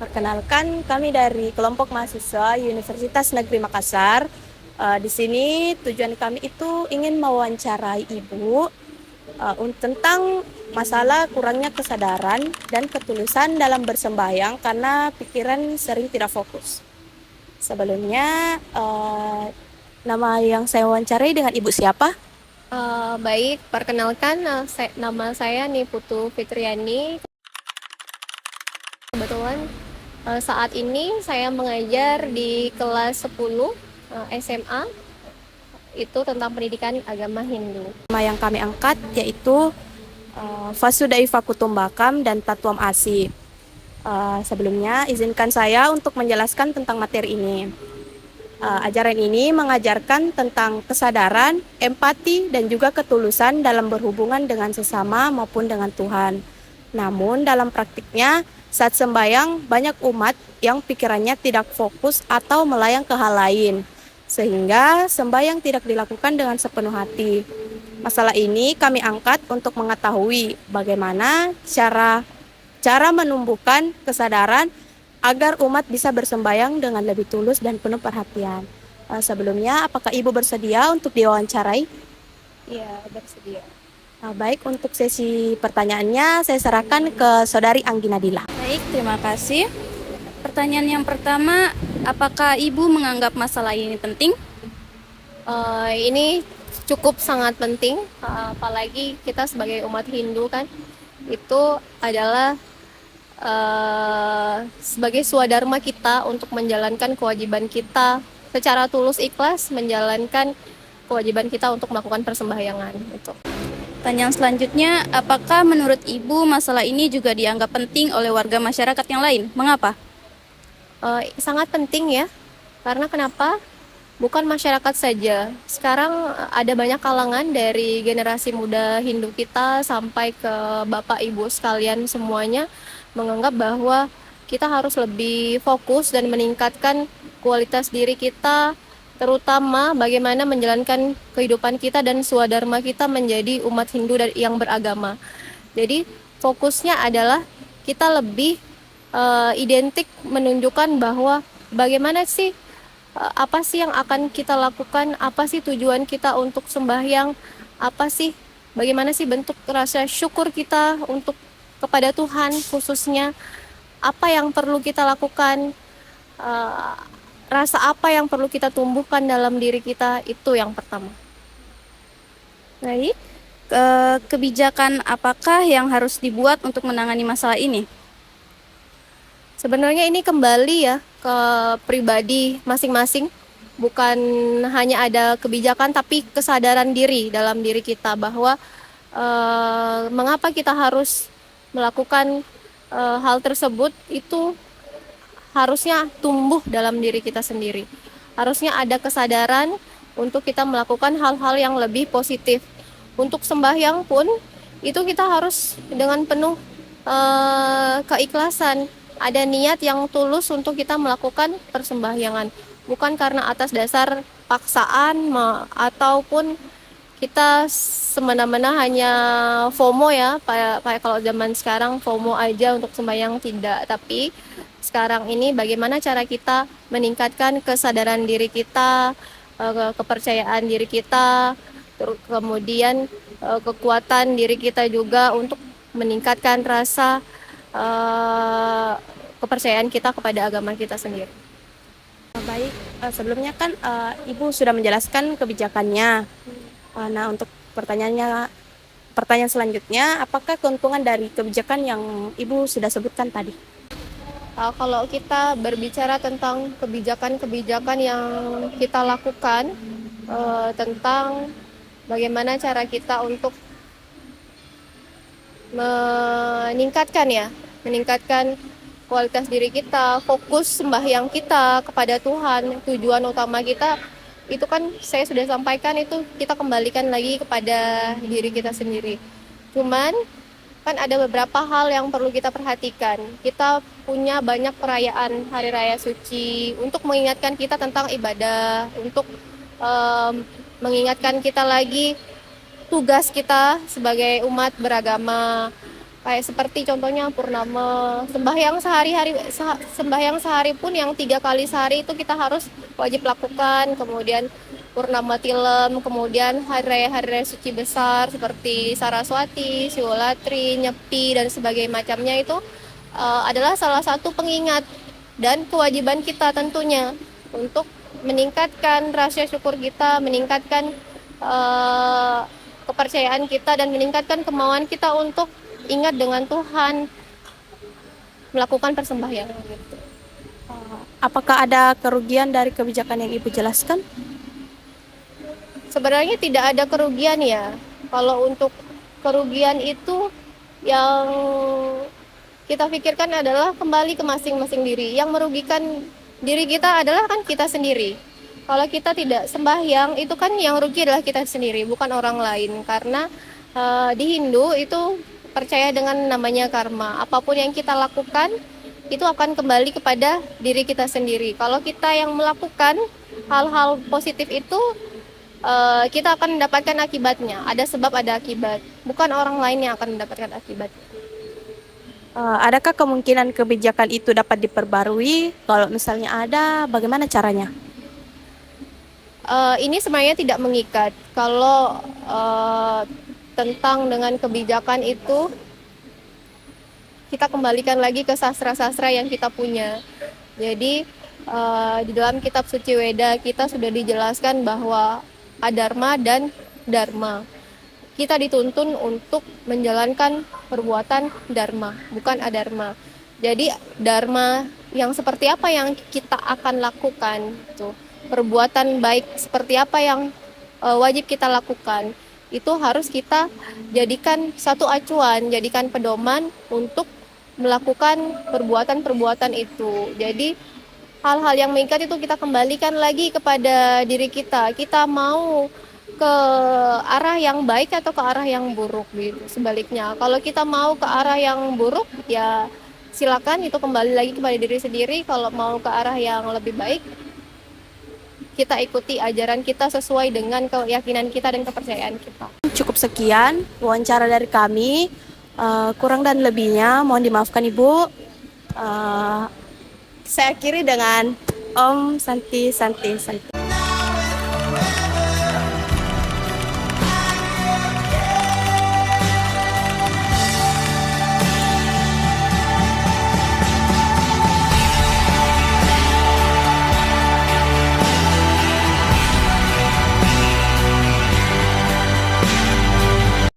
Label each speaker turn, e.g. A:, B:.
A: Perkenalkan, kami dari kelompok mahasiswa Universitas Negeri Makassar. Di sini tujuan kami itu ingin mewawancarai Ibu tentang masalah kurangnya kesadaran dan ketulusan dalam bersembahyang karena pikiran sering tidak fokus. Sebelumnya, nama yang saya wawancarai dengan Ibu siapa?
B: Baik, perkenalkan nama saya Niputu Fitriani. Kebetulan saat ini saya mengajar di kelas 10 SMA, itu tentang pendidikan agama Hindu.
A: Nama yang kami angkat yaitu Vasudhaiva Kutumbakam dan Tatuam Asi. Sebelumnya, izinkan saya untuk menjelaskan tentang materi ini. Ajaran ini mengajarkan tentang kesadaran, empati, dan juga ketulusan dalam berhubungan dengan sesama maupun dengan Tuhan. Namun, dalam praktiknya, saat sembahyang, banyak umat yang pikirannya tidak fokus atau melayang ke hal lain, sehingga sembahyang tidak dilakukan dengan sepenuh hati. Masalah ini kami angkat untuk mengetahui bagaimana cara menumbuhkan kesadaran agar umat bisa bersembahyang dengan lebih tulus dan penuh perhatian. Sebelumnya, apakah Ibu bersedia untuk diwawancarai?
B: Iya, bersedia.
A: Baik, untuk sesi pertanyaannya saya serahkan ke Saudari Anggi Nadila.
C: Baik, terima kasih. Pertanyaan yang pertama, apakah Ibu menganggap masalah ini penting?
B: Ini cukup sangat penting, apalagi kita sebagai umat Hindu kan, itu adalah sebagai swadharma kita untuk menjalankan kewajiban kita secara tulus ikhlas, menjalankan kewajiban kita untuk melakukan persembahyangan. Itu.
C: Pertanyaan selanjutnya, apakah menurut Ibu masalah ini juga dianggap penting oleh warga masyarakat yang lain? Mengapa?
B: Sangat penting ya, karena kenapa? Bukan masyarakat saja. Sekarang ada banyak kalangan dari generasi muda Hindu kita sampai ke Bapak Ibu sekalian semuanya menganggap bahwa kita harus lebih fokus dan meningkatkan kualitas diri kita, terutama bagaimana menjalankan kehidupan kita dan swadharma kita menjadi umat Hindu yang beragama. Jadi fokusnya adalah kita lebih identik menunjukkan bahwa bagaimana sih apa sih yang akan kita lakukan, apa sih tujuan kita untuk sembahyang, apa sih bagaimana sih bentuk rasa syukur kita untuk kepada Tuhan khususnya, apa yang perlu kita lakukan, rasa apa yang perlu kita tumbuhkan dalam diri kita, itu yang pertama.
C: Baik, kebijakan apakah yang harus dibuat untuk menangani masalah ini?
B: Sebenarnya ini kembali ya ke pribadi masing-masing, bukan hanya ada kebijakan tapi kesadaran diri dalam diri kita bahwa mengapa kita harus melakukan hal tersebut, itu harusnya tumbuh dalam diri kita sendiri. Harusnya ada kesadaran untuk kita melakukan hal-hal yang lebih positif. Untuk sembahyang pun itu kita harus dengan penuh keikhlasan. Ada niat yang tulus untuk kita melakukan persembahyangan, bukan karena atas dasar paksaan ataupun kita semena-mena hanya FOMO ya, kayak kalau zaman sekarang FOMO aja untuk sembahyang, tidak. Tapi sekarang ini bagaimana cara kita meningkatkan kesadaran diri kita, kepercayaan diri kita, kemudian kekuatan diri kita juga untuk meningkatkan rasa kepercayaan kita kepada agama kita sendiri.
A: Baik, sebelumnya kan Ibu sudah menjelaskan kebijakannya. Nah, untuk pertanyaan selanjutnya, apakah keuntungan dari kebijakan yang Ibu sudah sebutkan tadi?
B: Kalau kita berbicara tentang kebijakan-kebijakan yang kita lakukan, tentang bagaimana cara kita untuk meningkatkan kualitas diri kita, fokus sembahyang kita kepada Tuhan, tujuan utama kita itu kan saya sudah sampaikan, itu kita kembalikan lagi kepada diri kita sendiri. Cuman kan ada beberapa hal yang perlu kita perhatikan. Kita punya banyak perayaan hari raya suci untuk mengingatkan kita tentang ibadah, untuk mengingatkan kita lagi tugas kita sebagai umat beragama. Kayak seperti contohnya purnama, sembahyang sehari pun yang 3 kali sehari itu kita harus wajib lakukan. Kemudian purnama tilem, kemudian hari raya suci besar seperti Saraswati, Siwolatri, Nyepi dan sebagainya macamnya itu adalah salah satu pengingat dan kewajiban kita tentunya untuk meningkatkan rasa syukur kita, meningkatkan eh, kepercayaan kita dan meningkatkan kemauan kita untuk ingat dengan Tuhan, melakukan persembahyangan gitu.
A: Apakah ada kerugian dari kebijakan yang Ibu jelaskan?
B: Sebenarnya tidak ada kerugian ya. Kalau untuk kerugian itu yang kita pikirkan adalah kembali ke masing-masing diri. Yang merugikan diri kita adalah kan kita sendiri. Kalau kita tidak sembahyang, itu kan yang rugi adalah kita sendiri, bukan orang lain. Karena di Hindu itu percaya dengan namanya karma. Apapun yang kita lakukan, itu akan kembali kepada diri kita sendiri. Kalau kita yang melakukan hal-hal positif itu, kita akan mendapatkan akibatnya. Ada sebab, ada akibat. Bukan orang lain yang akan mendapatkan akibat.
A: Adakah kemungkinan kebijakan itu dapat diperbarui? Kalau misalnya ada, bagaimana caranya?
B: Ini sebenarnya tidak mengikat. Kalau tentang dengan kebijakan itu, kita kembalikan lagi ke sastra-sastra yang kita punya. Jadi di dalam kitab suci Weda kita sudah dijelaskan bahwa adharma dan dharma. Kita dituntun untuk menjalankan perbuatan dharma, bukan adharma. Jadi dharma yang seperti apa yang kita akan lakukan, gitu. Perbuatan baik seperti apa yang wajib kita lakukan, itu harus kita jadikan satu acuan, jadikan pedoman untuk melakukan perbuatan-perbuatan itu. Jadi hal-hal yang mengikat itu kita kembalikan lagi kepada diri kita. Kita mau ke arah yang baik atau ke arah yang buruk gitu. Sebaliknya, kalau kita mau ke arah yang buruk, ya silakan itu kembali lagi kepada diri sendiri. Kalau mau ke arah yang lebih baik, kita ikuti ajaran kita sesuai dengan keyakinan kita dan kepercayaan kita.
A: Cukup sekian wawancara dari kami. Kurang dan lebihnya mohon dimaafkan Ibu. Saya akhiri dengan Om Santi Santi Santi.